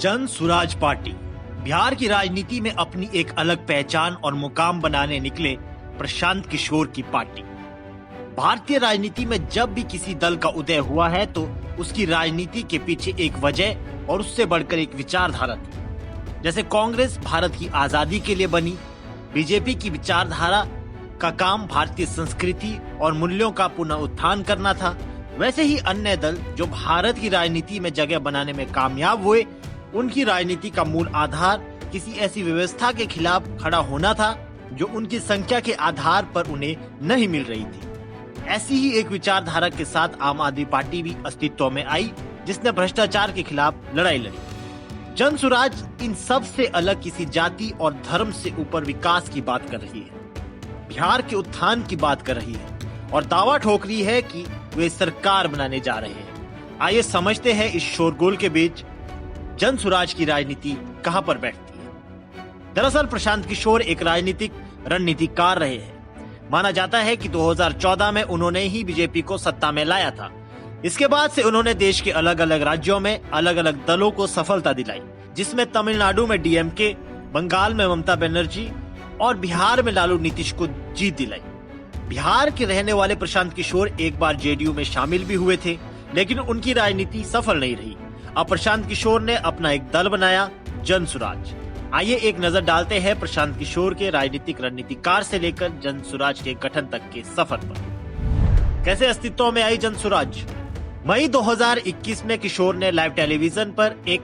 Jan Suraaj party Bihar की राजनीति में अपनी एक अलग पहचान और मुकाम बनाने निकले प्रशांत किशोर की पार्टी। भारतीय राजनीति में जब भी किसी दल का उदय हुआ है तो उसकी राजनीति के पीछे एक वजह और उससे बढ़कर एक विचारधारा थी। जैसे कांग्रेस भारत की आजादी के लिए बनी, बीजेपी की विचारधारा का काम भारतीय संस्कृति और मूल्यों का पुनः उत्थान करना था, वैसे ही अन्य दल जो भारत की राजनीति में जगह बनाने में कामयाब हुए, उनकी राजनीति का मूल आधार किसी ऐसी व्यवस्था के खिलाफ खड़ा होना था जो उनकी संख्या के आधार पर उन्हें नहीं मिल रही थी। ऐसी ही एक विचारधारा के साथ आम आदमी पार्टी भी अस्तित्व में आई, जिसने भ्रष्टाचार के खिलाफ लड़ाई लड़ी। जन सुराज इन सब से अलग किसी जाति और धर्म से ऊपर विकास की बात कर रही है, बिहार के उत्थान की बात कर रही है और दावा ठोक रही है कि वे सरकार बनाने जा रहे हैं। आइए समझते हैं इस शोरगुल के बीच जन सुराज की राजनीति कहां पर बैठती है। दरअसल प्रशांत किशोर एक राजनीतिक रणनीतिकार रहे हैं। माना जाता है कि 2014 में उन्होंने ही बीजेपी को सत्ता में लाया था। इसके बाद से उन्होंने देश के अलग अलग राज्यों में अलग अलग दलों को सफलता दिलाई, जिसमें तमिलनाडु में डीएमके, बंगाल में ममता बनर्जी और बिहार में लालू नीतीश को जीत दिलाई। बिहार के रहने वाले प्रशांत किशोर एक बार जेडीयू में शामिल भी हुए थे, लेकिन उनकी राजनीति सफल नहीं रही। अब प्रशांत किशोर ने अपना एक दल बनाया, जन सुराज। आइए एक नजर डालते हैं प्रशांत किशोर के राजनीतिक रणनीतिकार से लेकर जन सुराज के गठन तक के सफर पर। कैसे अस्तित्व में आई जन सुराज? मई 2021 में किशोर ने लाइव टेलीविजन पर एक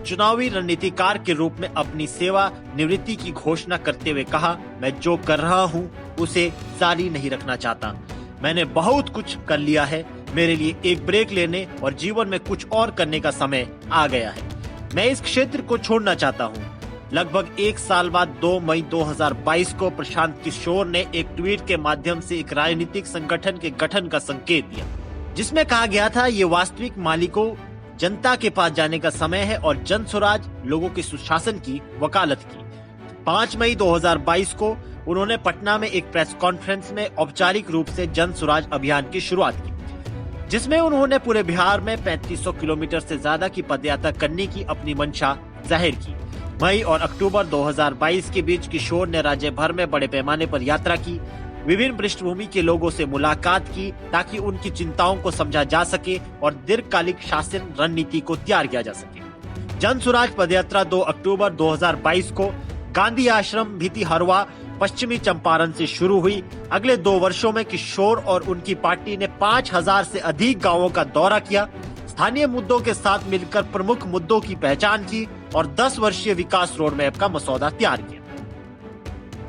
चुनावी रणनीतिकार के रूप में अपनी सेवा निवृत्ति की घोषणा करते हुए कहा, मैं जो कर रहा हूं उसे जारी नहीं रखना चाहता। मैंने बहुत कुछ कर लिया है, मेरे लिए एक ब्रेक लेने और जीवन में कुछ और करने का समय आ गया है। मैं इस क्षेत्र को छोड़ना चाहता हूं। लगभग एक साल बाद 2 मई 2022 को प्रशांत किशोर ने एक ट्वीट के माध्यम से एक राजनीतिक संगठन के गठन का संकेत दिया, जिसमें कहा गया था ये वास्तविक मालिकों जनता के पास जाने का समय है और जन स्वराज लोगों के सुशासन की वकालत की। 5 मई 2022 को उन्होंने पटना में एक प्रेस कॉन्फ्रेंस में औपचारिक रूप से जन स्वराज अभियान की शुरुआत की, जिसमें उन्होंने पूरे बिहार में 3500 किलोमीटर से ज्यादा की पदयात्रा करने की अपनी मंशा जाहिर की। मई और अक्टूबर 2022 के बीच किशोर ने राज्य भर में बड़े पैमाने पर यात्रा की, विभिन्न पृष्ठभूमि के लोगों से मुलाकात की ताकि उनकी चिंताओं को समझा जा सके और दीर्घकालिक शासन रणनीति को तैयार किया जा सके। जन सुराज पदयात्रा 2 अक्टूबर 2022 को गांधी आश्रम भितिहरवा, पश्चिमी चंपारण से शुरू हुई। अगले 2 वर्षों में किशोर और उनकी पार्टी ने 5000 से अधिक गांवों का दौरा किया, स्थानीय मुद्दों के साथ मिलकर प्रमुख मुद्दों की पहचान की और 10 वर्षीय विकास रोड मैप का मसौदा तैयार किया।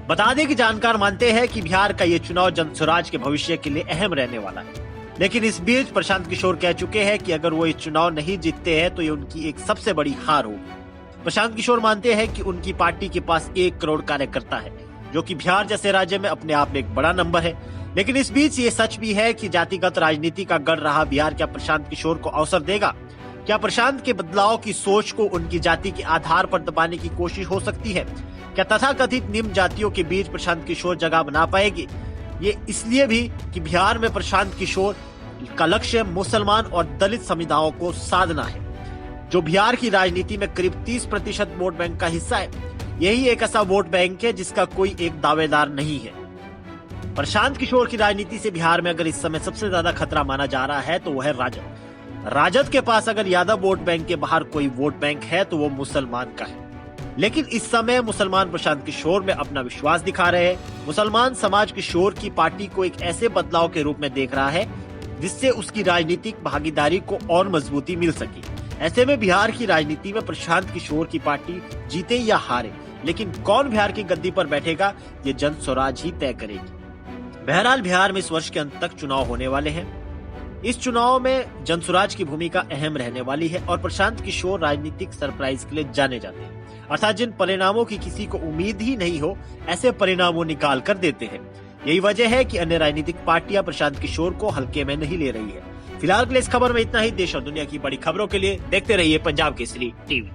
बता दें कि जानकार मानते हैं कि बिहार का ये चुनाव जन सुराज के भविष्य के लिए अहम रहने वाला है, लेकिन इस बीच प्रशांत किशोर कह चुके हैं कि अगर वो ये चुनाव नहीं जीतते हैं तो ये उनकी एक सबसे बड़ी हार होगी। प्रशांत किशोर मानते हैं कि उनकी पार्टी के पास 1 करोड़ कार्यकर्ता है, जो कि बिहार जैसे राज्य में अपने आप में एक बड़ा नंबर है। लेकिन इस बीच ये सच भी है कि जातिगत राजनीति का गढ़ रहा बिहार क्या प्रशांत किशोर को अवसर देगा? क्या प्रशांत के बदलाव की सोच को उनकी जाति के आधार पर दबाने की कोशिश हो सकती है? क्या तथाकथित निम्न जातियों के बीच प्रशांत किशोर जगह बना पाएगी? ये इसलिए भी कि बिहार में प्रशांत किशोर का लक्ष्य मुसलमान और दलित समुदायों को साधना है, जो बिहार की राजनीति में करीब 30% वोट बैंक का हिस्सा है। यही एक ऐसा वोट बैंक है जिसका कोई एक दावेदार नहीं है। प्रशांत किशोर की राजनीति से बिहार में अगर इस समय सबसे ज्यादा खतरा माना जा रहा है तो वो है राजद। राजद के पास अगर यादव वोट बैंक के बाहर कोई वोट बैंक है तो वो मुसलमान का है। लेकिन इस समय मुसलमान प्रशांत किशोर में अपना विश्वास दिखा रहे हैं। मुसलमान समाज किशोर की पार्टी को एक ऐसे बदलाव के रूप में देख रहा है जिससे उसकी राजनीतिक भागीदारी को और मजबूती मिल सके। ऐसे में बिहार की राजनीति में प्रशांत किशोर की पार्टी जीते या हारे, लेकिन कौन बिहार की गद्दी पर बैठेगा ये जन स्वराज ही तय करेगी। बहरहाल बिहार में इस वर्ष के अंत तक चुनाव होने वाले हैं। इस चुनाव में जन सुराज की भूमिका अहम रहने वाली है और प्रशांत किशोर राजनीतिक सरप्राइज के लिए जाने जाते हैं, अर्थात जिन परिणामों की किसी को उम्मीद ही नहीं हो ऐसे परिणामों निकाल कर देते हैं। यही वजह है कि अन्य राजनीतिक पार्टियां प्रशांत किशोर को हल्के में नहीं ले रही है। फिलहाल के लिए इस खबर में इतना ही। देश और दुनिया की बड़ी खबरों के लिए देखते रहिए पंजाब केसरी टीवी।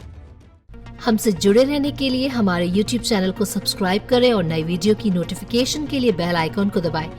हमसे जुड़े रहने के लिए हमारे YouTube चैनल को सब्सक्राइब करें और नई वीडियो की नोटिफिकेशन के लिए बेल आइकॉन को दबाएं।